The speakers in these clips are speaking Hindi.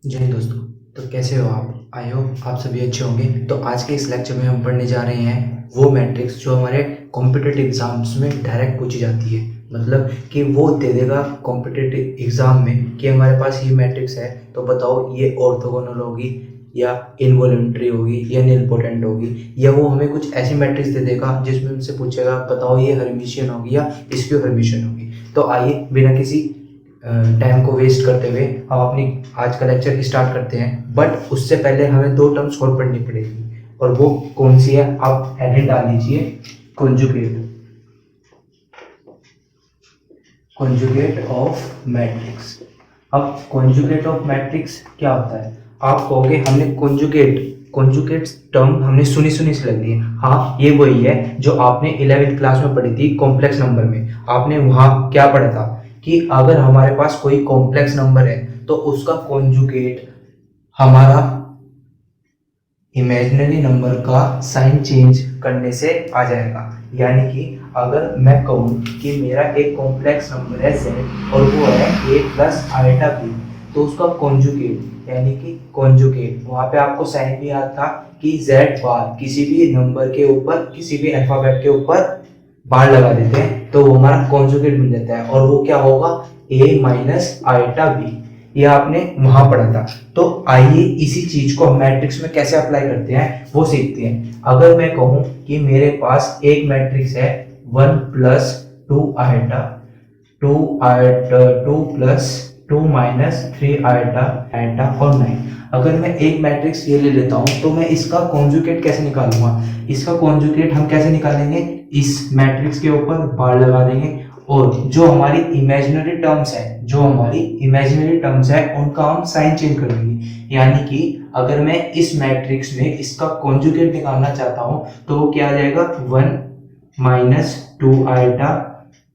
जय हिंद दोस्तों। तो कैसे हो आप? आई होप आप सभी अच्छे होंगे। तो आज के इस लेक्चर में हम पढ़ने जा रहे हैं वो मैट्रिक्स जो हमारे कॉम्पिटिटिव एग्जाम्स में डायरेक्ट पूछी जाती है। मतलब कि वो दे देगा कॉम्पिटिटिव एग्जाम में कि हमारे पास ये मैट्रिक्स है, तो बताओ ये ऑर्थोगोनल होगी या इनवॉल्यूंटरी होगी या निलपोटेंट होगी, या वो हमें कुछ ऐसी मैट्रिक्स दे देगा जिसमें हमसे पूछेगा बताओ ये हर्मिशियन होगी या स्क्यू हर्मिशियन होगी। तो आइए बिना किसी टाइम को वेस्ट करते हुए हम अपनी आज का लेक्चर स्टार्ट करते हैं। बट उससे पहले हमें दो टर्म्स और पढ़नी पड़ेगी, और वो कौन सी है आप हेडिंग डाल लीजिए, कॉन्जुगेट। Conjugate of matrix. अब कॉन्जुगेट ऑफ मैट्रिक्स क्या होता है? आप कहोगे हमने कॉन्जुगेट कॉन्जुगेट टर्म हमने सुनी सुनी से लग दी है। हाँ, ये वही है जो आपने 11वीं क्लास में पढ़ी थी कॉम्प्लेक्स नंबर में। आपने वहाँ क्या पढ़ा था कि अगर हमारे पास कोई कॉम्प्लेक्स नंबर है तो उसका कॉन्जुगेट हमारा इमेजिनरी नंबर का साइन चेंज करने से आ जाएगा। यानी कि अगर मैं कहूँ कि मेरा एक कॉम्प्लेक्स नंबर है z और वो है a प्लस आइटा b, तो उसका कॉन्जुगेट यानी कि कॉन्जुगेट वहाँ पे आपको साइन भी याद था कि z बार किसी भी नंबर के ऊपर किसी भी अल्फाबेट के ऊपर बार लगा देते हैं तो वो हमारा कॉन्जुगेट मिल जाता है, और वो क्या होगा a माइनस आइटा b। ये आपने वहां पढ़ा था। तो आइए इसी चीज को हम मैट्रिक्स में कैसे अप्लाई करते हैं वो सीखते हैं। अगर मैं कहूं कि मेरे पास एक मैट्रिक्स है 1 plus 2 iota 2 plus 2 minus 3 iota iota और 9। अगर मैं एक मैट्रिक्स ये ले लेता हूं तो मैं इसका कॉन्जुगेट कैसे निकालूंगा? इसका कॉन्जुगेट हम कैसे निकालेंगे? इस मैट्रिक्स के ऊपर बार लगा देंगे, और जो हमारी इमेजिनरी टर्म्स है उनका हम साइन चेंज कर देंगे। यानी कि अगर मैं इस मैट्रिक्स में इसका कॉन्जुगेट निकालना चाहता हूं तो वो क्या आ जाएगा 1 minus 2 iota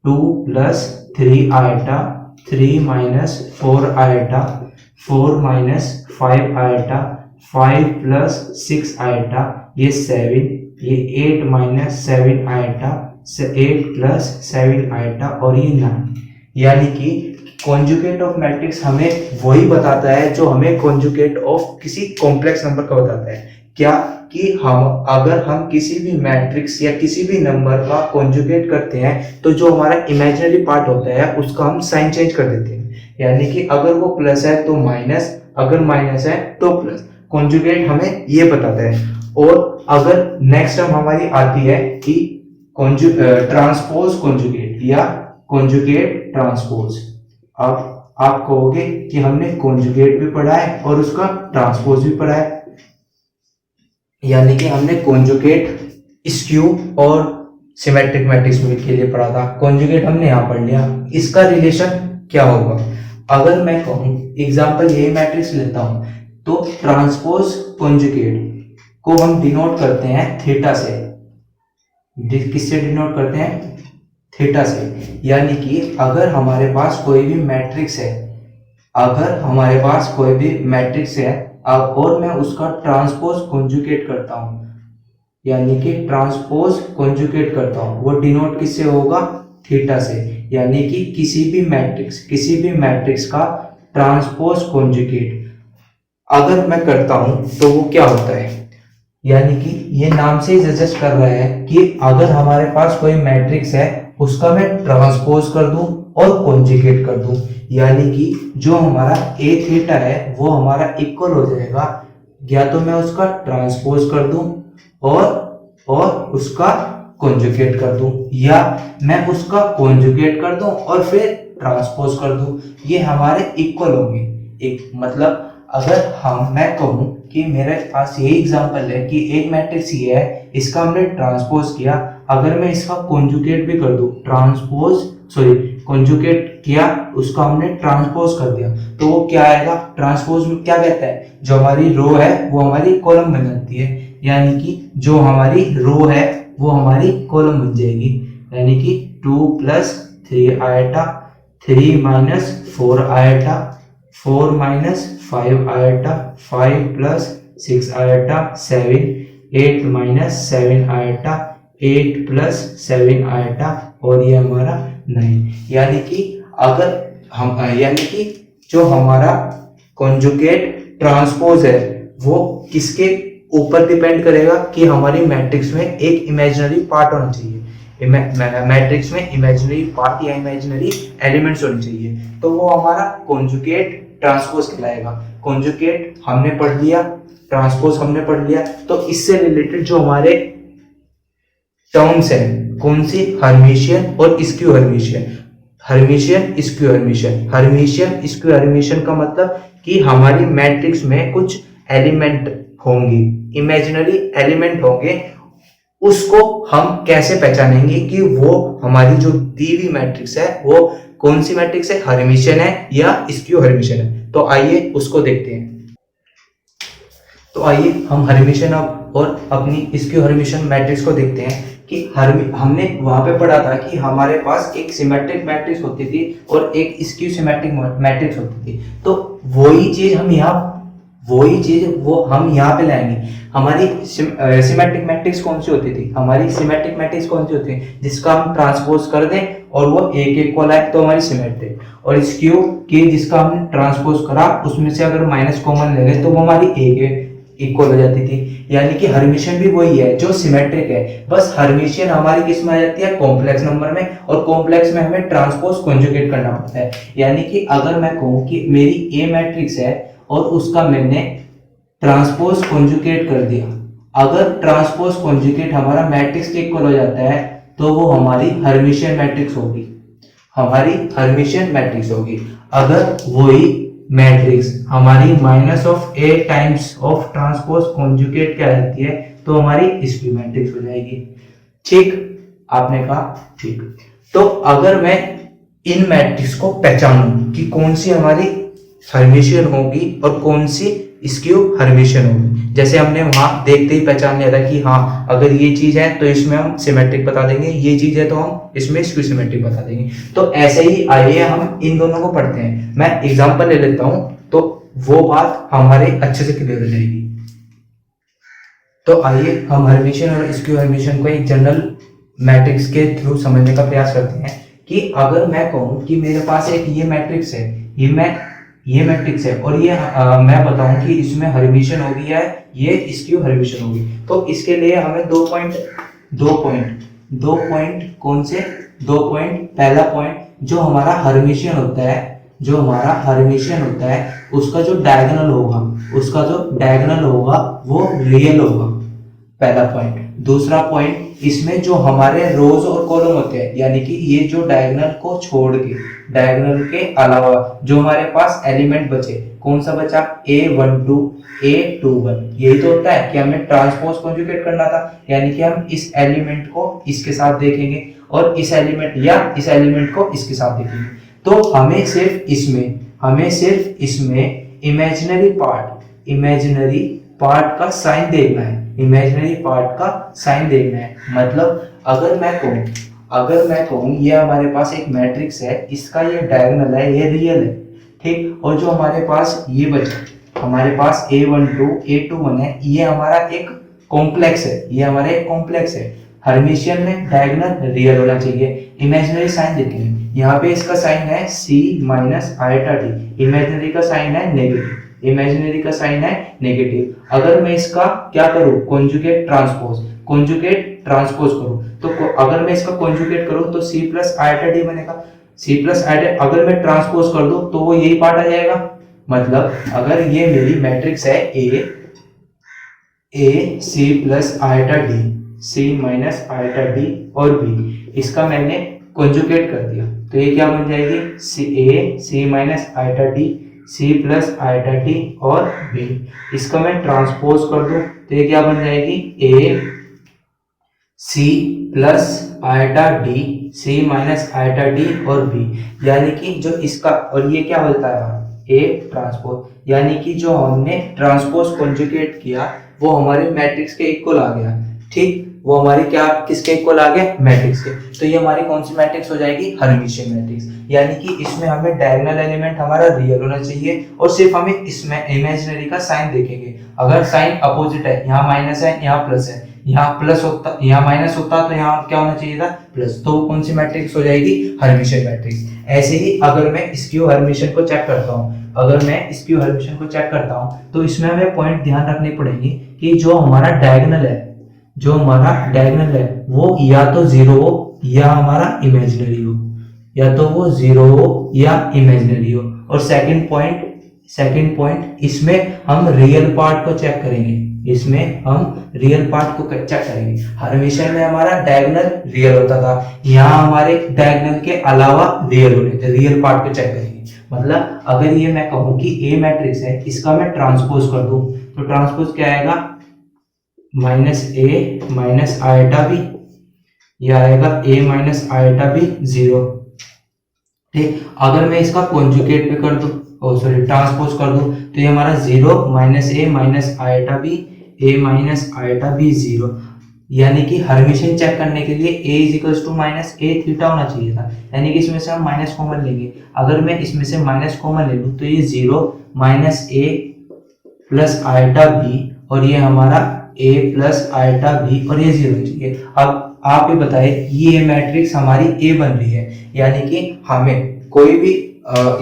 2 plus 3 iota 3 minus 4 iota 4 minus 5 iota 5 plus 6 iota ये 7, ये 8 माइनस 7 आइटा 8 प्लस 7 आइटा और ये 9। यानी कि कॉन्जुगेट ऑफ मैट्रिक्स हमें वही बताता है जो हमें कॉन्जुगेट ऑफ किसी कॉम्प्लेक्स नंबर का बताता है। क्या कि अगर हम किसी भी मैट्रिक्स या किसी भी नंबर का कॉन्जुगेट करते हैं तो जो हमारा इमेजिनरी पार्ट होता है उसका हम साइन चेंज कर देते हैं। यानी कि अगर वो प्लस है तो माइनस, अगर माइनस है तो प्लस। कॉन्जुगेट हमें ये बताता है। और अगर नेक्स्ट टर्म हमारी आती है कि ट्रांसपोज कॉन्जुगेट या कॉन्जुगेट ट्रांसपोज। अब आप कहोगे कि हमने कॉन्जुगेट भी पढ़ा है और उसका ट्रांसपोज भी पढ़ा है, यानी कि हमने कॉन्जुगेट स्क्यू और सिमेट्रिक मैट्रिक्स के लिए पढ़ा था। कॉन्जुगेट हमने यहाँ पढ़ लिया, इसका रिलेशन क्या होगा? अगर मैं कहूँ एग्जांपल ये मैट्रिक्स लेता हूँ तो ट्रांसपोज कॉन्जुगेट को हम डिनोट करते हैं थीटा से। किससे डिनोट करते हैं? थीटा से। यानी कि अगर हमारे पास कोई भी मैट्रिक्स है, अगर हमारे पास कोई भी मैट्रिक्स है और मैं उसका ट्रांसपोज कॉन्जुगेट करता हूं, यानी कि ट्रांसपोज कॉन्जुगेट करता हूं, वो डिनोट किससे होगा? थीटा से। यानी कि किसी भी मैट्रिक्स का ट्रांसपोज कॉन्जुगेट अगर मैं करता हूं तो वो क्या होता है? यानी कि ये नाम से ही सजेस्ट कर रहा है कि अगर हमारे पास कोई मैट्रिक्स है उसका मैं ट्रांसपोज कर दूं और कॉन्जुगेट कर दूं, यानी कि जो हमारा ए थीटा है वो हमारा इक्वल हो जाएगा, या तो मैं उसका ट्रांसपोज कर दूं और उसका कॉन्जुगेट कर दूं, या मैं उसका कॉन्जुगेट कर दूं और फिर ट्रांसपोज कर दूं। ये हमारे इक्वल होंगे। एक मतलब अगर मैं कहूं कि मेरे पास यही एग्जांपल है कि एक मैट्रिक्स ये है, इसका हमने ट्रांसपोज किया, अगर मैं इसका कॉन्जुगेट भी कर दूं, कॉन्जुगेट किया, उसका हमने ट्रांसपोज कर दिया, तो वो क्या आएगा? ट्रांसपोज में क्या कहता है? जो हमारी रो है वो हमारी कॉलम बन जाती है। यानी कि जो हमारी रो है वो हमारी कॉलम बन जाएगी। यानी कि 2 plus 3 iota 3 minus 4 iota 4 minus 5 iota 5 plus 6 iota 7 8 minus 7 iota 8 plus 7 iota और ये हमारा 9। यानी कि अगर हम यानी कि जो हमारा कॉन्जुगेट ट्रांसपोज है वो किसके ऊपर डिपेंड करेगा कि हमारी मैट्रिक्स में एक इमेजिनरी पार्ट होना चाहिए, मैट्रिक्स में इमेजिनरी पार्ट या इमेजिनरी एलिमेंट्स होने चाहिए, तो वो हमारा कॉन्जुगेट ट्रांसपोज कहलाएगा। कॉन्जुगेट हमने पढ़ लिया, ट्रांसपोज हमने पढ़ लिया, तो इससे रिलेटेड जो हमारे टर्म्स हैं, कौन सी, हर्मिशियन और skew Hermitian. Hermitian skew Hermitian, Hermitian skew Hermitian का मतलब कि हमारी मैट्रिक्स में कुछ एलिमेंट होंगे, इमेजिनरी एलिमेंट होंगे, उसको हम कैसे पहचानेंगे कि वो हमारी जो दी हुई मैट्रिक्स है वो कौन सी मैट्रिक्स है, हर्मिशियन है या स्क्यू हर्मिशियन है। तो आइए उसको देखते हैं। तो आइए हम हर्मिशियन और अपनी स्क्यू हर्मिशियन मैट्रिक्स को देखते हैं कि हमने वहां पे पढ़ा था कि हमारे पास एक सिमेट्रिक मैट्रिक्स होती थी और एक स्क्यू सिमेट्रिक मैट्रिक्स होती थी। तो वही चीज हम यहाँ पे लाएंगे। हमारी सिमेट्रिक मैट्रिक्स कौन सी होती थी, हमारी सिमेट्रिक मैट्रिक्स कौन सी होती है, जिसका हम ट्रांसपोज कर दें और वो एक एक को लाए तो हमारी सिमेट्रिक, और स्क्यू की जिसका हमने ट्रांसपोज करा उसमें से अगर माइनस कॉमन ले लें तो वो हमारी एक इक्वल हो जाती थी। यानी कि हर्मिशियन भी वही है जो सिमेट्रिक है, बस हर्मिशियन हमारी किस में आ जाती है, कॉम्प्लेक्स नंबर में, और कॉम्प्लेक्स में हमें ट्रांसपोज कॉन्जुगेट करना पड़ता है। यानी कि अगर मैं कहूँ कि मेरी ए मैट्रिक्स है और उसका मैंने ट्रांसपोज कॉन्जुगेट कर दिया, अगर ट्रांसपोज कॉन्जुगेट हमारा मैट्रिक्स के इक्वल हो जाता है तो वो हमारी हर्मिशियन मैट्रिक्स होगी, हमारी हर्मिशियन मैट्रिक्स होगी। अगर वही मैट्रिक्स हमारी minus of A times of transpose conjugate क्या रहती है तो हमारी स्क्यू मैट्रिक्स हो जाएगी। ठीक, आपने कहा ठीक। तो अगर मैं इन मैट्रिक्स को पहचानूं कि कौन सी हमारी हर्मिशियन होगी और कौन सी स्क्यू हर्मिशियन होगी, जैसे हमने वहां देखते ही पहचान लिया था कि हाँ अगर ये चीज है तो इसमें हम सिमेट्रिक बता देंगे, ये चीज है तो हम इसमें स्क्यू सिमेट्रिक बता देंगे। तो ऐसे ही आइए हम इन दोनों को पढ़ते हैं। मैं एग्जांपल ले लेता हूं तो वो बात हमारे अच्छे से क्लियर हो जाएगी। तो आइए हम हर्मिशियन और स्क्यू हर्मिशियन को एक जनरल मैट्रिक्स के थ्रू समझने का प्रयास करते हैं कि अगर मैं कहूं कि मेरे पास एक ये मैट्रिक्स है, ये मैट्रिक्स है और ये मैं बताऊं कि इसमें हर्मिशियन होगी या ये स्क्यू हर्मिशियन होगी, तो इसके लिए हमें दो पॉइंट कौन से, पहला पॉइंट जो हमारा हर्मिशियन होता है उसका जो डायगोनल होगा वो रियल होगा, पहला पॉइंट। दूसरा पॉइंट, इसमें जो हमारे रोज और कॉलम होते हैं, यानी कि ये जो डायगोनल को छोड़ के, डायगोनल के अलावा जो हमारे पास एलिमेंट बचे, कौन सा बचा, A12 A21, यही तो होता है कि हमें ट्रांसपोज कॉन्जुगेट करना था, यानी कि हम इस एलिमेंट को इसके साथ देखेंगे और इस एलिमेंट को इसके साथ देखेंगे। तो हमें सिर्फ इसमें इमेजिनरी पार्ट का साइन देखना है, मतलब अगर मैं कहूँ ये हमारे पास एक मैट्रिक्स है, इसका ये डायगोनल है, ये रियल है, ठीक, और जो हमारे पास ये बचा, हमारे पास A12 A21 है, ये हमारा एक कॉम्प्लेक्स है। हर्मिशियन में डायगोनल रियल होना चाहिए। इमेजिनरी साइन देखेंगे, यहाँ पे इसका साइन है C minus iota T, imaginary का साइन है नेगेटिव। अगर मैं इसका क्या करूं, कॉन्जुगेट ट्रांसपोज करूं, तो अगर मैं इसका कॉन्जुगेट करूं तो C प्लस आइटा डी बनेगा। C प्लस आइटा अगर मैं ट्रांसपोज कर दूं तो वो यही पार्ट आ जाएगा। मतलब अगर ये मेरी मैट्रिक्स है A C plus iota D, C minus iota D और B, इसका मैंने कॉन्जुगेट कर दिया तो ये क्या बन जाएगी, C minus iota D, C plus iota T और B। इसका मैं ट्रांसपोज कर दूं तो ये क्या बन जाएगी, A C plus iota D, C minus iota D और B, यानी कि जो इसका और ये क्या होता है, A ट्रांसपोज, यानी कि जो हमने ट्रांसपोज कॉन्जुगेट किया वो हमारे मैट्रिक्स के इक्वल आ गया। ठीक, वो हमारी क्या किसके इक्वल आ गया, मैट्रिक्स के। तो ये हमारी कौन सी मैट्रिक्स हो जाएगी, हर्मिशियन मैट्रिक्स। यानी कि इसमें हमें डायगोनल एलिमेंट हमारा रियल होना चाहिए और सिर्फ हमें इसमें इमेजिनरी का साइन देखेंगे। अगर साइन अपोजिट है, यहाँ माइनस है यहाँ प्लस है, यहाँ प्लस होता, यहाँ माइनस होता तो यहाँ क्या होना चाहिए था, प्लस। तो कौन सी मैट्रिक्स हो जाएगी, हर्मिटियन मैट्रिक्स। ऐसे ही अगर मैं स्क्यू हर्मिटियन को चेक करता हूँ, अगर मैं स्क्यू हर्मिटियन को चेक करता हूँ तो इसमें हमें पॉइंट ध्यान रखने पड़ेंगे कि जो हमारा डायगोनल है, जो हमारा डायगोनल है वो या तो जीरो हो या हमारा इमेजिनरी हो, या तो वो जीरो हो या इमेजिनरी हो। और सेकंड पॉइंट इसमें हम रियल पार्ट को चेक करेंगे, इसमें हम रियल पार्ट को चेक करेंगे। हमेशा में हमारा डायगोनल रियल होता था, यहाँ हमारे डायगोनल के अलावा रियल होने थे, रियल पार्ट को चेक करेंगे। मतलब अगर ये मैं कहूं कि ए मैट्रिक्स है, इसका मैं ट्रांसपोज कर दूं तो ट्रांसपोज क्या आएगा, minus A minus iota B, यह आएगा ए माइनस आयोटा बी जीरो। ठीक, अगर मैं इसका कॉन्जुगेट पे कर दूं, ट्रांसपोज कर दूं तो ये हमारा zero minus A minus iota B, A minus iota B zero. यानी कि हर्मिटियन चेक करने के लिए a is equals to minus A theta होना चाहिए था, यानी कि इसमें से हम माइनस कॉमन लेंगे। अगर मैं इसमें से माइनस कॉमन ले लूं तो ये zero minus a plus iota B, और ये हमारा a प्लस आयोटा बी, और ये जीरो चाहिए। अब आप ही बताइए, ये मैट्रिक्स हमारी a बन रही है, यानी कि हमें कोई भी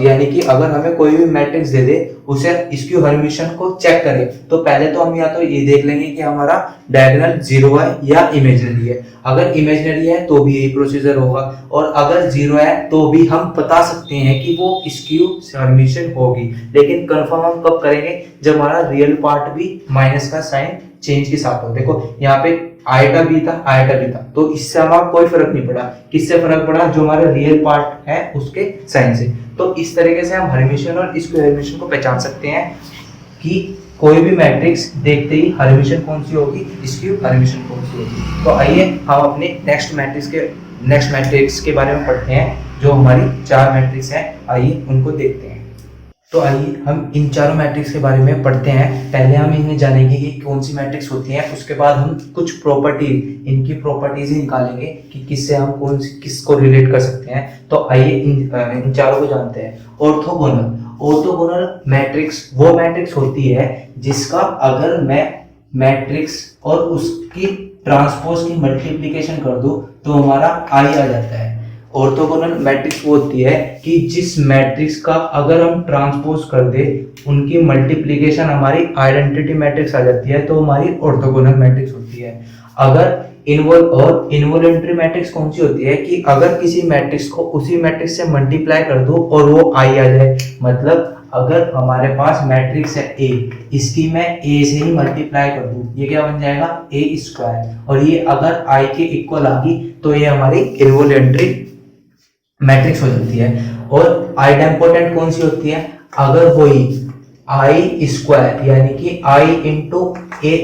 यानी कि अगर हमें कोई भी मैट्रिक्स दे दे, उसे स्क्यू हर्मिटियन को चेक करें तो पहले तो हम या तो ये देख लेंगे कि हमारा डायगोनल जीरो है या इमेजिनरी है। अगर इमेजिनरी है तो भी यही प्रोसीजर होगा, और अगर जीरो है तो भी हम बता सकते हैं कि वो स्क्यू हर्मिटियन होगी। लेकिन कंफर्म हम कब करेंगे, जब हमारा रियल पार्ट भी माइनस का साइन चेंज के साथ हो। देखो यहाँ पे आयोटा बी था, तो इससे हमारा कोई फर्क नहीं पड़ा। किससे फर्क पड़ा, जो हमारा रियल पार्ट है उसके साइन से। तो इस तरीके से हम हर्मिटियन और स्क्यू हर्मिटियन को पहचान सकते हैं कि कोई भी मैट्रिक्स देखते ही हर्मिटियन कौन सी होगी, स्क्यू हर्मिटियन कौन सी होगी। तो आइए हम अपने नेक्स्ट मैट्रिक्स के बारे में पढ़ते हैं, जो हमारी चार मैट्रिक्स हैं, आइए उनको देखते हैं। तो आइए हम इन चारों मैट्रिक्स के बारे में पढ़ते हैं। पहले हम इन्हें जानेंगे कि कौन सी मैट्रिक्स होती है, उसके बाद हम कुछ इनकी प्रॉपर्टीज ही निकालेंगे कि किससे हम किसको रिलेट कर सकते हैं। तो आइए इन चारों को जानते हैं। ऑर्थोगोनल मैट्रिक्स वो मैट्रिक्स होती है जिसका अगर मैं मैट्रिक्स और उसकी ट्रांसपोज की मल्टीप्लिकेशन कर दूं तो हमारा आई आ जाता है। ऑर्थोगोनल मैट्रिक्स वो होती है कि जिस मैट्रिक्स का अगर हम ट्रांसपोज कर दे, उनकी मल्टीप्लिकेशन हमारी आइडेंटिटी मैट्रिक्स आ जाती है, तो हमारी ऑर्थोगोनल मैट्रिक्स होती है। अगर इन्वॉल्यूंटरी मैट्रिक्स कौन सी होती है कि अगर किसी मैट्रिक्स को उसी मैट्रिक्स से मल्टीप्लाई कर दो और वो आई आ जाए। मतलब अगर हमारे पास मैट्रिक्स है ए, इसकी मैं ए से ही मल्टीप्लाई कर दूं, ये क्या बन जाएगा, ए स्क्वायर, और ये अगर आई के इक्वल आ गई तो ये हमारी इन्वॉल्यूंटरी मैट्रिक्स हो जाती है। और आइडेम्पोटेंट कौन सी होती है, अगर वही आई स्क्वायर यानी कि आई इंटू ए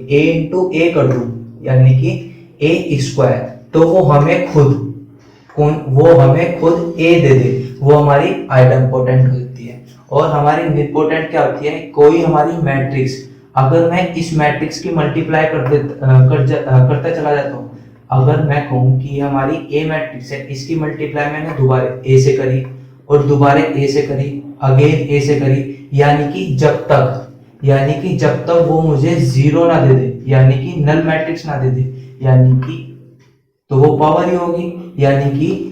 इंटू ए कर दूं, यानी कि ए स्क्वायर, तो वो हमें खुद ए दे दे, वो हमारी आइडेम्पोटेंट होती है। और हमारी निपोटेंट क्या होती है, कोई हमारी मैट्रिक्स अगर मैं इस मैट्रिक्स की मल्टीप्लाई करता चला जाता हूँ। अगर मैं कहूँ कि हमारी ए मैट्रिक्स है, इसकी मल्टीप्लाई मैंने दोबारा ए से करी और दोबारा ए से करी, अगेन ए से करी, यानी कि जब तक वो मुझे जीरो ना दे दे, यानी कि नल मैट्रिक्स ना दे दे, यानी कि तो वो पावर ही होगी। यानी कि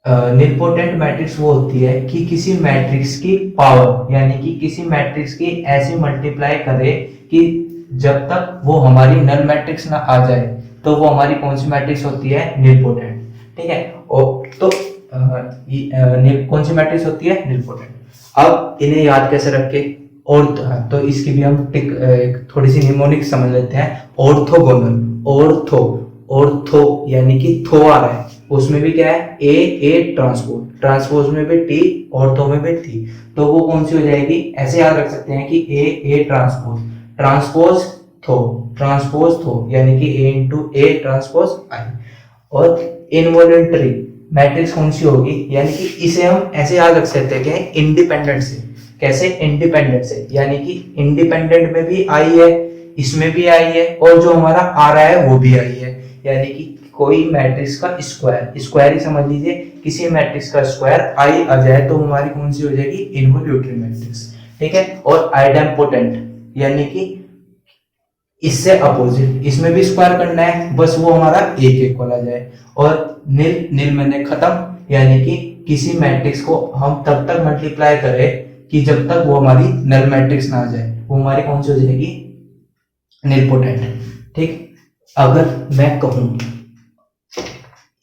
निपोटेंट मैट्रिक्स वो होती है कि किसी मैट्रिक्स की पावर, यानी कि किसी मैट्रिक्स की ऐसी मल्टीप्लाई करे कि जब तक वो हमारी नल मैट्रिक्स ना आ जाए, तो वो हमारी कौन सी मैट्रिक्स होती है, निपोटेंट। ठीक है, और तो कौन सी मैट्रिक्स होती है, निपोटेंट। अब इन्हें याद कैसे रखे, और तो इसकी भी हम थोड़ी सी निमोनिक समझ लेते हैं। ऑर्थोगोनल, ऑर्थो यानी कि थो आ रहा है, उसमें भी क्या है, ए ट्रांसपोज में भी टी, ऑर्थो में भी टी, तो वो कौन सी हो जाएगी, ऐसे याद रख सकते हैं कि ए ट्रांसपोज थो, यानी कि ए इंटू ए ट्रांसपोज आई। और इनवॉल्यूंटरी मैट्रिक्स कौन सी होगी, यानी कि इसे हम ऐसे याद रख सकते हैं कि इंडिपेंडेंट से, कैसे, इंडिपेंडेंट से, यानी कि इंडिपेंडेंट में भी आई है, इसमें भी आई है, और जो हमारा आ रहा है वो भी आई है। यानी कि कोई मैट्रिक्स का स्क्वायर ही समझ लीजिए, किसी मैट्रिक्स का स्क्वायर आई आ जाए तो हमारी कौन सी हो जाएगी, इनवॉल्यूंटरी मैट्रिक्स। ठीक है, और आइडेम्पोटेंट यानी कि इससे अपोजिट, इसमें भी स्क्वायर करना है, बस वो हमारा एक इक्वल आ जाए। और नील नील मैंने खत्म, यानी कि किसी मैट्रिक्स को हम तब तक मल्टीप्लाई करें कि जब तक वो हमारी नल मैट्रिक्स ना आ जाए, वो हमारी कौन सी हो जाएगी, निलपोटेंट। ठीक, अगर मैं कहूं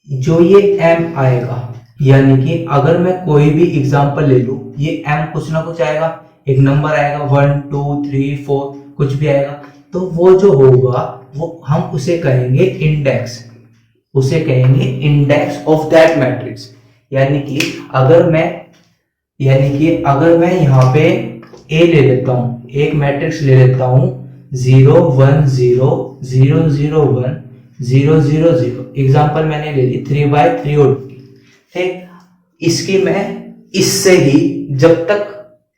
जो ये m आएगा, यानी कि अगर मैं कोई भी एग्जांपल ले लूं, ये m कुछ ना कुछ आएगा, एक नंबर आएगा 1 2 3 4 कुछ भी आएगा, तो वो जो होगा वो हम उसे कहेंगे इंडेक्स, उसे कहेंगे इंडेक्स ऑफ दैट मैट्रिक्स। यानी कि अगर मैं यहाँ पे a ले लेता हूँ, एक मैट्रिक्स ले लेता हूँ 0 1 0 0 0 1 0 0 0, एग्जाम्पल मैंने ले ली 3/3 और ठीक, इसकी मैं इससे ही जब तक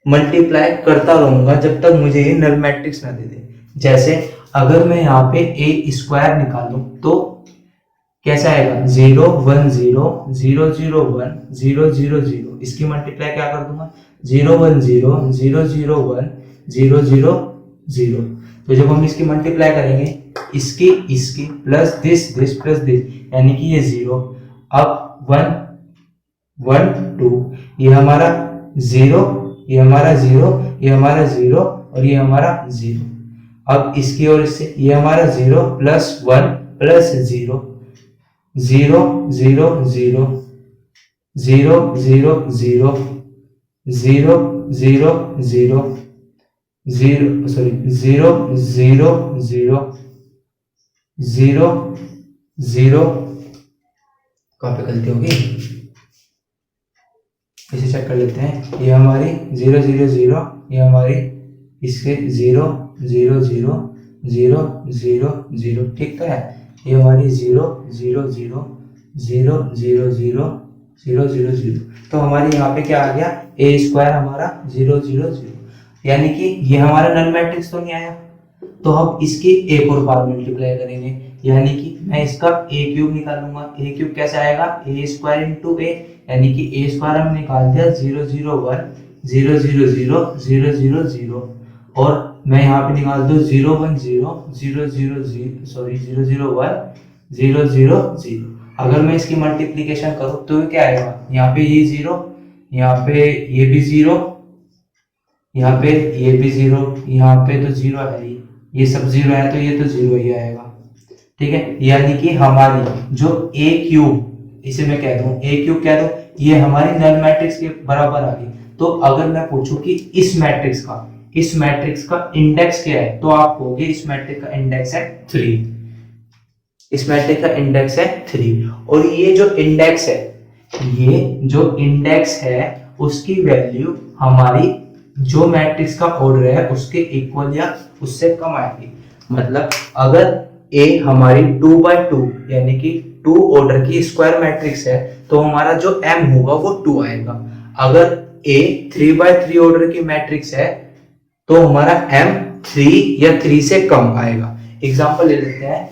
मल्टीप्लाई करता रहूंगा जब तक मुझे ये नल मैट्रिक्स ना दे दे। जैसे अगर मैं यहाँ पे a स्क्वायर निकालूं तो कैसा आएगा, 0 1 0 0 0 1 0 0 0, इसकी मल्टीप्लाई क्या कर दूंगा, 0 1 0 0 0 1 0 0 0। तो जब हम इसकी मल्टीप्लाई करेंगे, इसकी इसकी प्लस दिस प्लस दिस, यानी कि ये 0, अब 1 1 2, ये हमारा 0, ये हमारा 0, ये हमारा 0 और ये हमारा 0। अब इसकी और इससे ये हमारा 0 प्लस 1 प्लस 0 0 0 0 0 0 0 0 0 0 0 सॉरी 0 0 0 0 0, कहाँ पे गलती होगी, इसे चेक कर लेते हैं। ये हमारी 0 0 0, ये हमारी इसके 0 0 0 0 0 0, ठीक तो है। ये हमारी 0 0 0 0 0 0 0 0 0, तो हमारी यहाँ पे क्या आ गया, a स्क्वायर हमारा 0 0 0, यानी कि ये हमारा नल मैट्रिक्स तो नहीं आया। तो हम इसकी एक और बार मल्टीप्लाई करेंगे, यानी कि मैं इसका a क्यूब निकालूंगा। a क्यूब कैसे आएगा, a स्क्वायर इंटू a, यानी कि a स्क्वायर हम निकाल दिया 0 0 1 0 0 0 0 0 0, और मैं यहाँ पे निकाल दूं 0 1 0 0 0 0 सॉरी 0 0 1 0 0 0। अगर मैं इसकी मल्टीप्लीकेशन करूँ तो क्या आएगा, यहाँ पे ये 0, यहाँ पे ये भी 0, यहाँ पे ये भी 0, यहाँ पे तो 0 है ही, ये सब 0 है तो ये तो 0 ही आएगा। ठीक है, यानी कि हमारी जो a क्यूब, इसे मैं कह दूं a क्यूब कह दूं, ये हमारी नल मैट्रिक्स के बराबर आ गई। तो अगर मैं पूछूं कि इस मैट्रिक्स का इंडेक्स क्या है, तो आप कहोगे इस मैट्रिक्स का इंडेक्स है 3, इस मैट्रिक्स का इंडेक्स है 3। और ये जो इंडेक्स है उसकी वैल्यू हमारी जो मैट्रिक्स का ऑर्डर है उसके इक्वल या उससे कम आएगी। मतलब अगर a हमारी 2/2 यानी कि 2 ऑर्डर की स्क्वायर मैट्रिक्स है तो हमारा जो m होगा वो 2 आएगा। अगर a 3/3 ऑर्डर की मैट्रिक्स है तो हमारा m 3 या 3 से कम आएगा। एग्जांपल ले लेते हैं,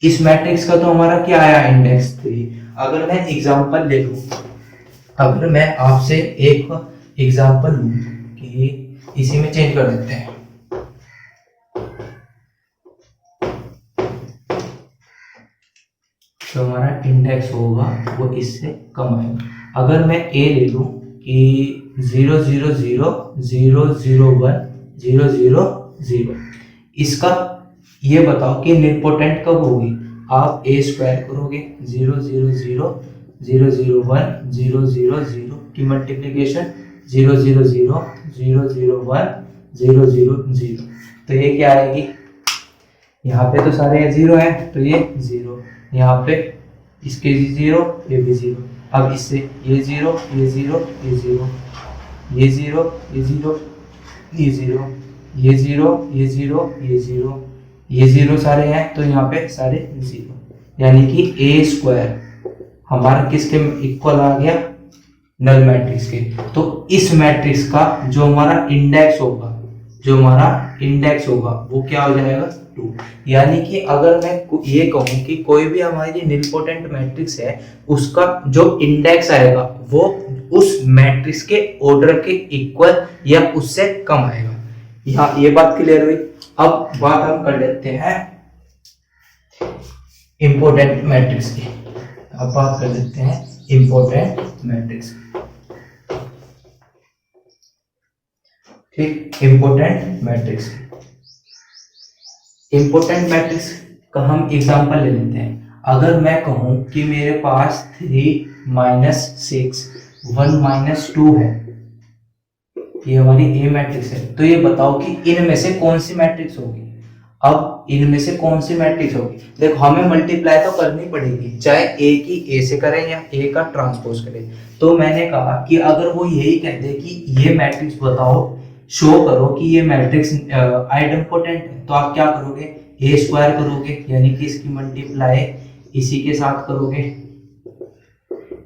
इस मैट्रिक्स का तो हमारा क्या आया, इंडेक्स 3। अगर मैं एग्जांपल ले लूं, अगर मैं आपसे एक एग्जांपल लूं कि इसी में चेंज कर देते हैं, तो हमारा इंडेक्स होगा वो इससे कम आएगा। अगर मैं a ले लूं कि 0 0 0 0 0 1 0 0 0, इसका ये बताओ कि निलपोटेंट कब होगी। आप a स्क्वायर करोगे 0 0 0 0 0 1 0 0 0 की मल्टीप्लीकेशन 0 0 0 0 0 1 0 0 0, तो ये क्या आएगी, यहाँ पे तो सारे 0 हैं तो ये 0, यहाँ पे इसके 0 ये भी 0। अब इससे ये 0 ये 0 ये 0 ये 0 ये 0 ये 0 ये 0 ये 0 ये 0 ये 0 सारे हैं तो यहाँ पे सारे 0, यानी कि a स्क्वायर हमारा किसके इक्वल आ गया, नल मैट्रिक्स के। तो इस मैट्रिक्स का जो हमारा इंडेक्स होगा वो क्या हो जाएगा, 2। यानी कि अगर मैं ये कहूं कि कोई भी हमारी निलपोटेंट मैट्रिक्स है उसका जो इंडेक्स आएगा वो उस मैट्रिक्स के ऑर्डर के इक्वल या उससे कम आएगा। यहाँ ये बात क्लियर हुई। अब बात हम कर लेते हैं इंपॉर्टेंट मैट्रिक्स की। अब बात कर लेते हैं इंपॉर्टेंट मैट्रिक्स। ठीक, इंपॉर्टेंट मैट्रिक्स। इंपॉर्टेंट मैट्रिक्स का हम एग्जांपल ले लेते हैं। अगर मैं कहूं कि मेरे पास 3 - 6 1 - 2 है, ये हमारी ए मैट्रिक्स है, तो ये बताओ कि इनमें से कौन सी मैट्रिक्स होगी। अब इनमें से कौन सी मैट्रिक्स होगी, देखो हमें मल्टीप्लाई तो करनी पड़ेगी, चाहे ए की ए से करें या ए का ट्रांसपोज करें। तो मैंने कहा कि अगर वो यही कहते कि ये मैट्रिक्स बताओ, शो करो कि ये मैट्रिक्स आइडेम्पोटेंट है, तो आप क्या करोगे, ए स्क्वायर करोगे, यानी कि इसकी मल्टीप्लाई इसी के साथ करोगे,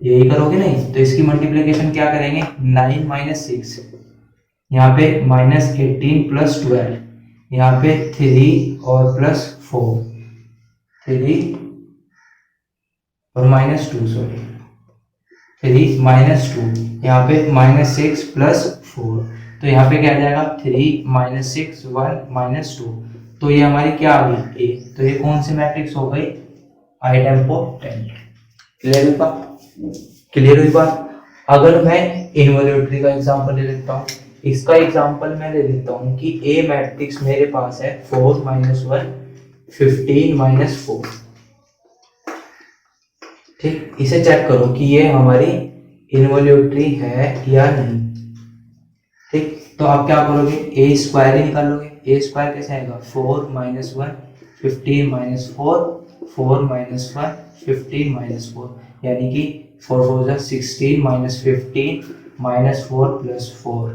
यही करोगे नहीं, तो इसकी मल्टीप्लिकेशन क्या करेंगे, 9 - 6, यहाँ पे -18 + 12, यहाँ पे 3 और +4, 3 और -2, सॉरी 3 - 2, यहाँ पे -6 + 4, तो यहाँ पे क्या आ जाएगा 3 - 6 1 - 2, तो ये हमारी क्या आ गई ए, तो ये कौन सी मैट्रिक्स हो गई, आइडेम्पोटेंट। क्लियर हुई बात, क्लियर हुई बात। अगर मैं इनवॉल्यूटरी का एग्जांपल ले लेता हूँ, इसका एग्जांपल मैं ले लेता हूँ कि ए मैट्रिक्स मेरे पास है 4 - 1 15 - 4। ठीक, इसे चेक करो कि ये हमारी इनवॉल्यूटरी है या नहीं। ठीक, तो आप क्या करोगे, ए स्क्वायर ही निकालोगे। ए स्क्वायर कैसे आएगा, 4 - 1 15 - 4 4 - 1 15 - 4, यानी कि 4 4 जा 16 - 15 -4 + 4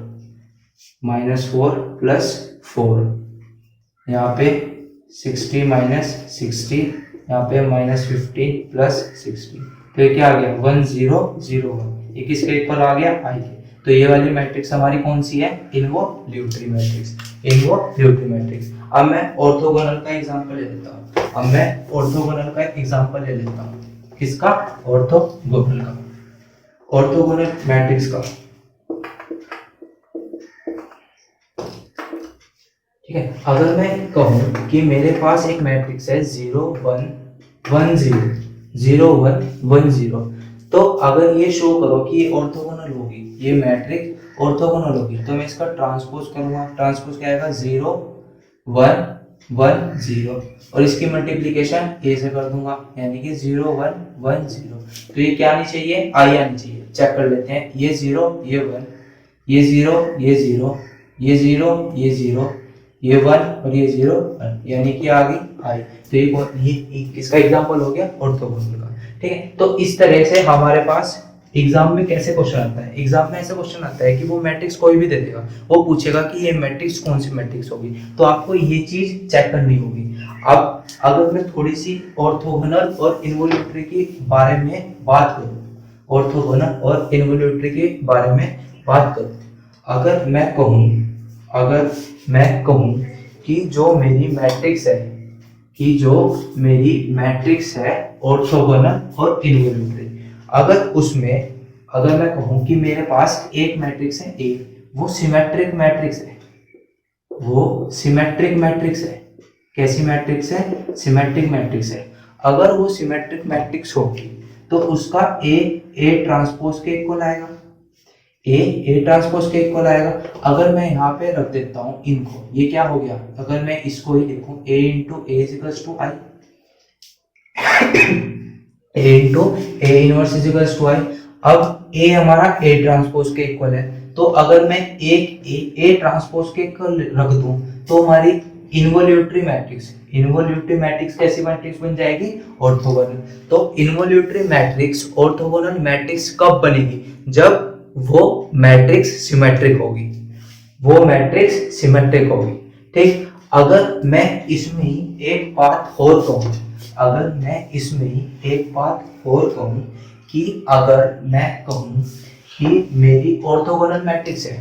-4 + 4, यहाँ पे 60 - 60, यहाँ पे -15 + 60, तो ये क्या आ गया 1 0 0 1, ये किसके इक्वल आ गया, आई के। तो ये वाली मैट्रिक्स हमारी कौन सी है, इनवॉल्यूटरी मैट्रिक्स, इनवॉल्यूटरी मैट्रिक्स। अब मैं ऑर्थोगोनल का एग्जांपल ले लेता हूँ, अब मैं ऑर्थोगोनल का एग्जांपल ले लेता हूँ, किसका, ऑर्थोगोनल का, ऑर्थोगोनल मैट्रिक्स का। ठीक है, अगर मैं कहूँ कि मेरे पास एक मैट्रिक्स है 0 1 1 0 0 1 1 0, तो अगर ये शो करो कि ये ऑर्थोगोनल होगी, ये मैट्रिक्स ऑर्थोगोनल होगी, तो मैं इसका ट्रांसपोज करूंगा। ट्रांसपोज क्या आएगा, 0 1 1 0, और इसकी मल्टीप्लिकेशन ए से कर दूंगा, यानी कि 0 1 1 0, तो ये क्या आनी चाहिए, आई आनी चाहिए। चेक कर लेते हैं, ये 0 ये 1, ये 0 ये 0, ये 0 ये 0, ये 1 और ये 0 1, यानी कि आ गई आई। तो ये किसका एग्जांपल हो गया, ऑर्थोगोनल का। ठीक है, तो इस तरह से हमारे पास एग्जाम में कैसे क्वेश्चन आता है, एग्जाम में ऐसे क्वेश्चन आता है कि वो मैट्रिक्स कोई भी दे देगा, वो पूछेगा कि ये मैट्रिक्स कौन सी मैट्रिक्स होगी, तो आपको ये चीज चेक करनी होगी। अब अगर मैं थोड़ी सी ऑर्थोगोनल और इनवॉल्यूटरी के बारे में बात करूं, ऑर्थोगोनल और इनवॉल्यूटरी के बारे में बात करूं, अगर मैं कहूं कि जो मेरी मैट्रिक्स है, कि जो मेरी मैट्रिक्स है ऑर्थोगोनल और इनवॉल्यूटरी, अगर मैं कहूं कि मेरे पास एक मैट्रिक्स है ए, वो सिमेट्रिक मैट्रिक्स है, वो सिमेट्रिक मैट्रिक्स है। कैसी मैट्रिक्स है, सिमेट्रिक मैट्रिक्स है। अगर वो सिमेट्रिक मैट्रिक्स होगी तो उसका ए ट्रांसपोज के इक्वल आएगा, ए ट्रांसपोज के इक्वल आएगा। अगर मैं यहाँ पे रख देता हूँ इनको, ये क्या हो गया, अगर मैं इसको ही लिखूं a into A equals to I, a into A inverse equals to I. अब a हमारा a ट्रांसपोज के इक्वल है, तो अगर मैं एक a ट्रांसपोज के इक्वल रख दूं तो हमारी इनवॉल्यूटरी मैट्रिक्स कैसी मैट्रिक्स बन जाएगी, ऑर्थोगोनल। तो इनवॉल्यूटरी मैट्रिक्स ऑर्थोगोनल मैट्रिक्स कब बनेगी, जब वो मैट्रिक्स सिमेट्रिक होगी, वो मैट्रिक्स सिमेट्रिक होगी। ठीक, अगर मैं इसमें ही एक बात और कहूं, अगर मैं इसमें ही एक बात और कहूं कि अगर मैं कहूं कि मेरी ऑर्थोगोनल मैट्रिक्स है,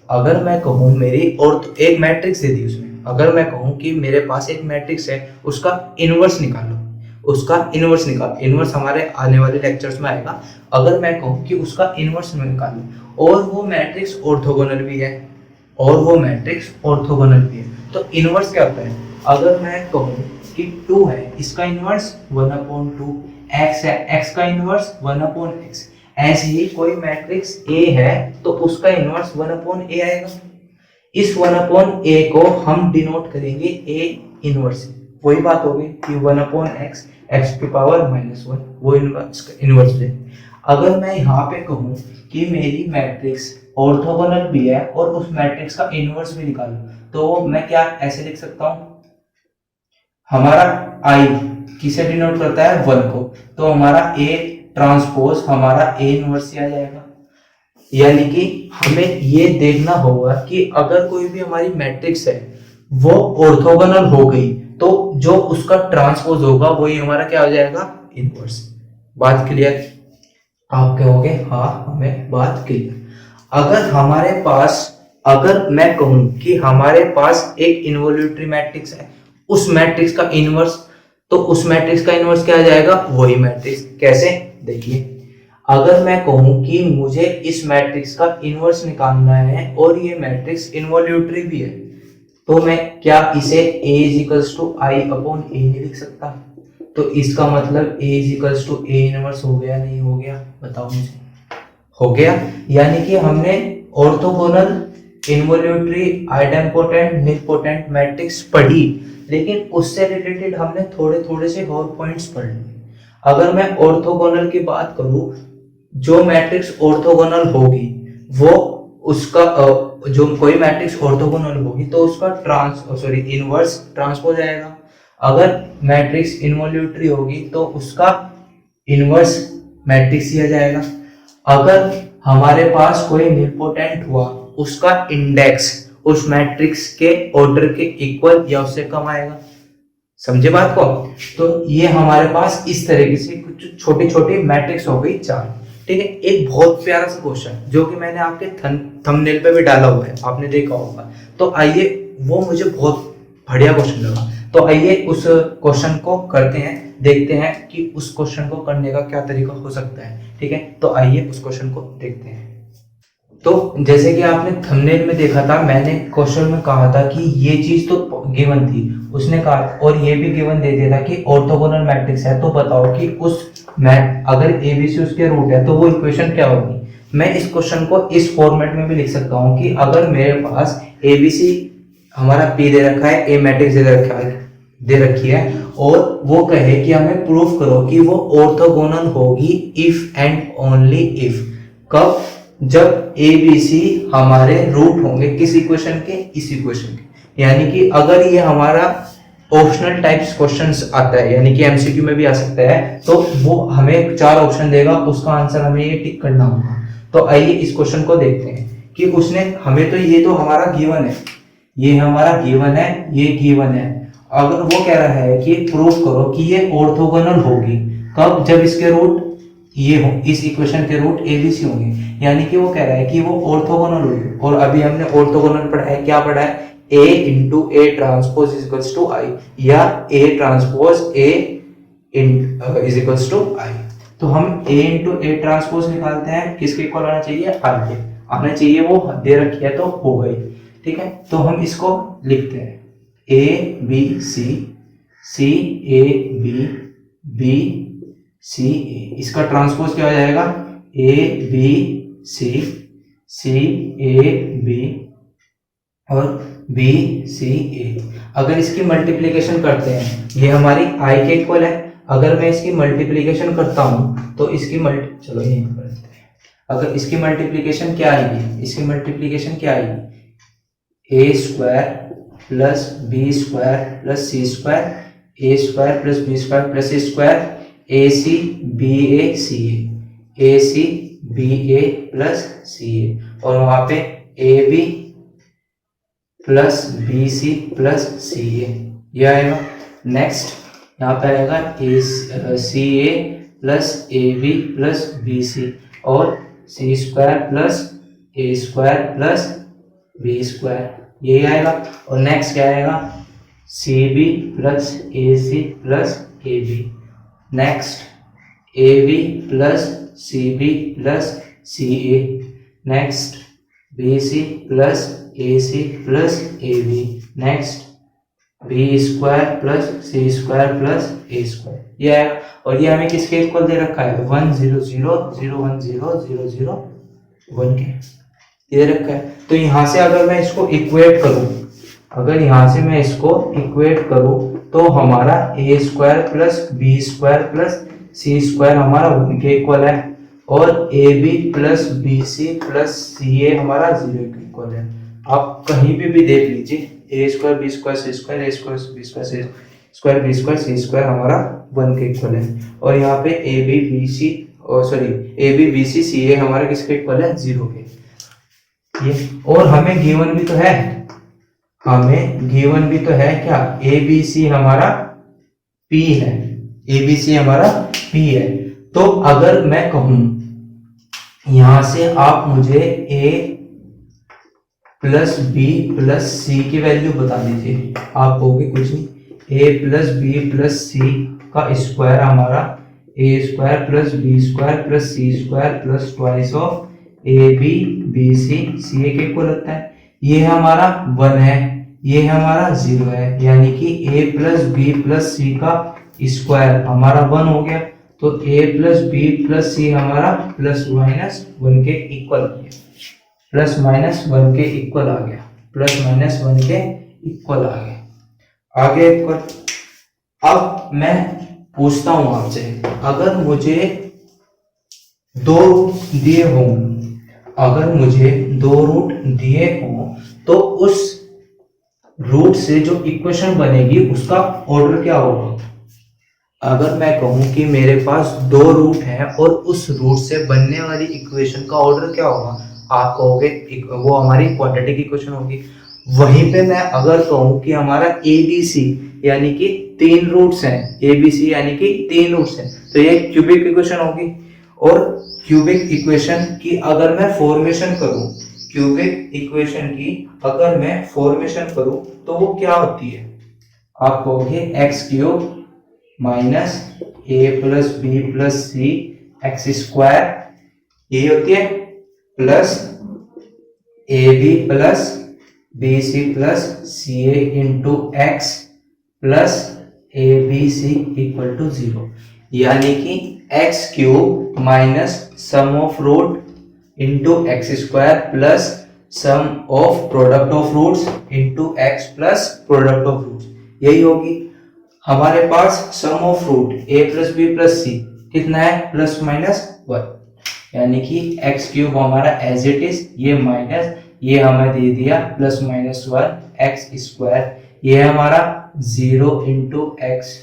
अगर मैं कहूं मेरी एक मैट्रिक्स दे दी उसमें, अगर मैं कहूं कि मेरे पास एक मैट्रिक्स है, उसका इनवर्स निकालो, उसका इनवर्स निकाल, इनवर्स हमारे आने वाले लेक्चर्स में आएगा। अगर मैं कहूं कि उसका इनवर्स निकालो और वो मैट्रिक्स ऑर्थोगोनल भी है, और वो मैट्रिक्स ऑर्थोगोनल भी है। तो इनवर्स क्या होता है, अगर मैं कहूँ कि 2 है, इसका इनवर्स 1/2, x है, x का इनवर्स 1/x, ऐसे ही कोई मैट्रिक्स A है तो उसका इनवर्स 1/A आएगा। इस 1/A को हम डिनोट करेंगे A इनवर्स, वही बात हो गई कि 1/x x⁻⁻1 वो इनवर्स है। अगर मैं यहाँ पे कहूँ कि मेरी मैट्रिक्स ऑर्थोगोनल भी है और उस मैट्रिक्स का इनवर्स भी निकालो, तो मैं क्या ऐसे लिख सकता हूँ, हमारा I किसे डिनोट करता है, 1 को, तो हमारा A ट्रांसपोज हमारा A इनवर्स ही आ जाएगा। यानी कि हमें ये देखना होगा कि अगर कोई भी हमारी मैट्रिक्स है वो ऑर्थोगोनल हो गई तो जो उसका ट्रांसपोज होगा वही हमारा क्या हो जाएगा, इनवर्स। बात क्लियर? आप कहोगे हाँ हमें बात क्लियर। अगर हमारे पास, अगर मैं कहूं कि हमारे पास एक इन्वोल्यूटरी मैट्रिक्स है, उस मैट्रिक्स का इनवर्स, तो उस मैट्रिक्स का इनवर्स क्या आ जाएगा, वही मैट्रिक्स। कैसे, देखिए, अगर मैं कहूं कि मुझे इस मैट्रिक्स का इनवर्स निकालना है और ये मैट्रिक्स इन्वोल्यूटरी भी है, तो मैं क्या इसे A = I/A नहीं लिख सकता? तो इसका मतलब A = A इनवर्स हो गया, नहीं हो गया, बताओ मुझे। हो गया। यानी कि हमने orthogonal, involutory, idempotent, nilpotent matrix पढ़ी, लेकिन उससे रिलेटेड हमने थोड़े थोड़े से और पॉइंट्स पढ़ लिए। अगर मैं ऑर्थोगोनल की बात करूं, जो मैट्रिक्स ऑर्थोगोनल होगी वो उसका जो कोई मैट्रिक्स ऑर्थोगोनल होगी तो उसका इनवर्स ट्रांसपोज आएगा। अगर मैट्रिक्स इन्वोल्यूटरी होगी तो उसका इनवर्स मैट्रिक्स ही आ जाएगा। अगर हमारे पास कोई निलपोटेंट हुआ, उसका इंडेक्स उस मैट्रिक्स के ऑर्डर के इक्वल या उससे कम आएगा। समझे बात को? तो ये हमारे पास इस तरीके से कुछ छोटी छोटी मैट्रिक्स हो गई 4। ठीक है, एक बहुत प्यारा सा क्वेश्चन जो कि मैंने आपके थंबनेल पे भी डाला हुआ है, आपने देखा होगा। तो आइए, वो मुझे बहुत बढ़िया क्वेश्चन लगा, तो आइए उस क्वेश्चन को करते हैं, देखते हैं कि उस क्वेश्चन को करने का क्या तरीका हो सकता है। ठीक है, तो आइए उस क्वेश्चन को देखते हैं। तो जैसे कि आपने थंबनेल में देखा था, मैंने क्वेश्चन में कहा था कि ये चीज तो गिवन थी, उसने कहा, और ये भी गिवन दे दिया था कि ऑर्थोगोनल मैट्रिक्स है, तो बताओ कि उस अगर एबीसी उसके रूट है तो वो इक्वेशन क्या होगी। मैं इस क्वेश्चन को इस फॉर्मेट में भी लिख सकता हूँ कि अगर मेरे पास एबीसी हमारा पी दे रखा है, ए मैट्रिक्स दे रखी है, और वो कहे कि हमें प्रूफ करो कि वो ऑर्थोगोनल होगी इफ एंड ओनली इफ। कब? जब ए बी सी हमारे रूट होंगे किस इक्वेशन के, इस इक्वेशन के। यानी कि अगर ये हमारा ऑप्शनल टाइप्स क्वेश्चंस आता है, यानी कि एमसीक्यू में भी आ सकता है, तो वो हमें 4 ऑप्शन देगा, उसका आंसर हमें ये टिक करना होगा। तो आइए इस क्वेश्चन को देखते हैं कि उसने हमें, तो ये तो हमारा गिवन है, ये हमारा गिवन है, ये गिवन है। अगर वो कह रहा है कि प्रूफ करो कि ये ऑर्थोगोनल होगी, कब? जब इसके रूट ये हो, इस इक्वेशन के रूट एबीसी होंगे। यानी कि वो कह रहा है कि वो ऑर्थोगोनल होगी। और अभी हमने ऑर्थोगोनल पढ़ा है, क्या पढ़ा है? A × A ट्रांसपोज = I, या A ट्रांसपोज A = I। तो हम A × A ट्रांसपोज निकालते हैं, किसके इक्वल आना चाहिए? I के आना चाहिए, वो दे रखी है तो हो गई। ठीक है, तो हम इसको लिखते हैं A B C C A B B C A, इसका ट्रांसपोज क्या हो जाएगा? A B C C A B और B C A। अगर इसकी मल्टीप्लिकेशन करते हैं, ये हमारी I के इक्वल है। अगर मैं इसकी मल्टीप्लिकेशन करता हूं तो इसकी चलो यहीं पर करते हैं। अगर इसकी मल्टीप्लिकेशन क्या आएगी, इसकी मल्टीप्लिकेशन क्या आएगी? A² + B² + C² A² + B² + C² AC BA CA AC BA + CA, और वहां पे AB + BC + CA, ये आएगा। नेक्स्ट यहाँ पे आएगा CA + AB + BC और C² + A² + B², यही आएगा। और नेक्स्ट क्या आएगा? CB + AC + AB, next AB + CB + CA, next BC + A C plus A B, next B square plus C square plus A square, ये आएगा। और ये हमें किसके इक्वल दे रखा है, 1 0 0 0 1 0 0 0 1 के दे रखा है। तो यहाँ से अगर मैं इसको इक्वेट करूं, अगर यहाँ से मैं इसको इक्वेट करूं तो हमारा a square plus b square plus C square हमारा 1 के इक्वल है, और a b plus b c plus c a हमारा 0 के इक्वल है। आप कहीं भी देख लीजिए, ए स्क्वायर बी स्क्वायर सी स्क्वायर, ए स्क्वायर बी स्क्वायर सी स्क्वायर, बी स्क्वायर सी स्क्वायर हमारा 1 के इक्वल है। और यहाँ पे ए b b c c a हमारा किसके इक्वल है, 0 के। ये और हमें गिवन भी तो है, हमें गिवन भी तो है क्या, ए बी सी हमारा P है, ए बी सी हमारा P है। तो अगर मैं कहूं यहां से आप मुझे A plus b plus c की वैल्यू बता दीजिए, आप कहोगे कुछ नहीं, a plus b plus c का स्क्वायर हमारा a square plus b square plus C square plus twice of a b b c c a के इक्वल होता है। ये हमारा 1 है, ये हमारा 0 है, यानी कि a plus b plus c का स्क्वायर हमारा 1 हो गया। तो a प्लस बी प्लस सी हमारा प्लस माइनस 1 के इक्वल हो गया, प्लस माइनस 1 के इक्वल आ गया, प्लस माइनस 1 के इक्वल आ गया, आगे इक्वल। अब मैं पूछता हूं आपसे, अगर मुझे 2 दिए हों, अगर मुझे 2 रूट दिए हों तो उस रूट से जो इक्वेशन बनेगी उसका ऑर्डर क्या होगा। अगर मैं कहूं कि मेरे पास 2 रूट हैं और उस रूट से बनने वाली इक्वेशन का ऑर्डर क्या होगा, आप कहोगे वो हमारी क्वाड्रेटिक इक्वेशन होगी। वहीं पे मैं अगर कहूं कि हमारा ए बी सी यानी कि 3 रूट्स हैं, ए बी सी यानी कि 3 रूट्स हैं, तो ये क्यूबिक इक्वेशन होगी। और क्यूबिक इक्वेशन की अगर मैं फॉर्मेशन करूं, क्यूबिक इक्वेशन की अगर मैं फॉर्मेशन करूं तो वो क्या होती है, आप कहोगे x cube minus a plus b plus c x square, ये होती है, plus A b plus b c plus c a into x plus A b c equal to 0, यानी कि x cube minus sum of root into x square plus sum of product of roots into x plus product of roots, यही होगी। हमारे पास sum of root a plus b plus सी कितना है, प्लस माइनस 1, यानी कि एक्स क्यूब हमारा एज इट इज, ये माइनस ये हमें दे दिया प्लस माइनस 1 एक्स स्क्वायर, ये हमारा 0 इंटू एक्स,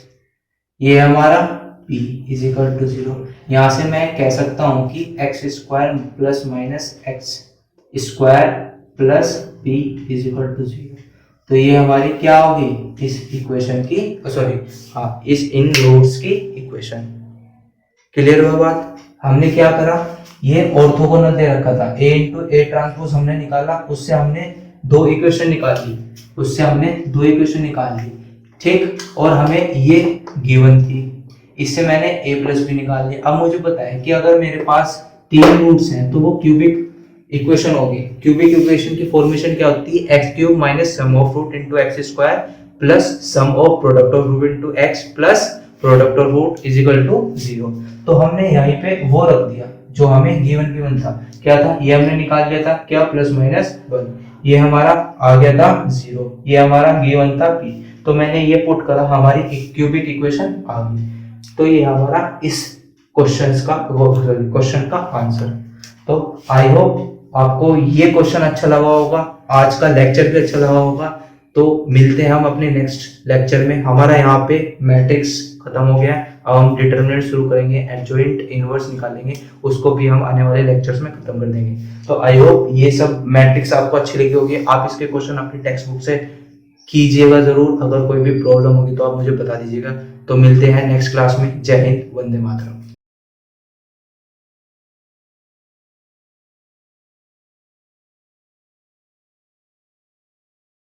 ये हमारा p इज इक्वल टू 0। यहां से मैं कह सकता हूं कि X square plus minus X square plus p is equal to 0। तो ये हमारी क्या होगी, इस इक्वेशन की इस इन रूट्स की इक्वेशन। क्लियर हुआ बात। हमने क्या करा, ये ऑर्थोगोनल दे रखा था, a इंटू ए ट्रांसपोज हमने निकाला, उससे हमने 2 इक्वेशन निकाल ली, ठीक। और हमें ये गिवन थी, इससे मैंने a प्लस बी निकाल लिया। अब मुझे पता है कि अगर मेरे पास 3 रूट्स हैं तो वो क्यूबिक इक्वेशन होगी। क्यूबिक इक्वेशन की फॉर्मेशन क्या होती है, X cube minus sum of root into x square plus sum of product of root into x plus product of root is equal to 0। तो हमने यहीं पे वो रख दिया जो हमें गिवन था, क्या था, ये हमने निकाल लिया था, क्या, प्लस माइनस 1, ये हमारा आ गया था 0, ये हमारा गिवन था p। तो मैंने ये पुट करा, हमारी क्यूबिक इक्वेशन आ गई। तो ये हमारा इस क्वेश्चन का आंसर। तो आई होप आपको ये क्वेश्चन अच्छा लगा होगा, आज का लेक्चर भी अच्छा लगा होगा। तो मिलते हैं हम अपने नेक्स्ट लेक्चर में। हमारा यहाँ पे मैट्रिक्स खत्म हो गया, अब हम डिटरमिनेंट शुरू करेंगे, एडजॉइंट इनवर्स निकालेंगे, उसको भी हम आने वाले लेक्चर्स में खत्म कर देंगे। तो आई होप ये सब मैट्रिक्स आपको अच्छी लगी होगी। आप इसके क्वेश्चन अपनी टेक्स्ट बुक से कीजिएगा जरूर, अगर कोई भी प्रॉब्लम होगी तो आप मुझे बता दीजिएगा। तो मिलते हैं नेक्स्ट क्लास में। जय हिंद, वंदे मातरम।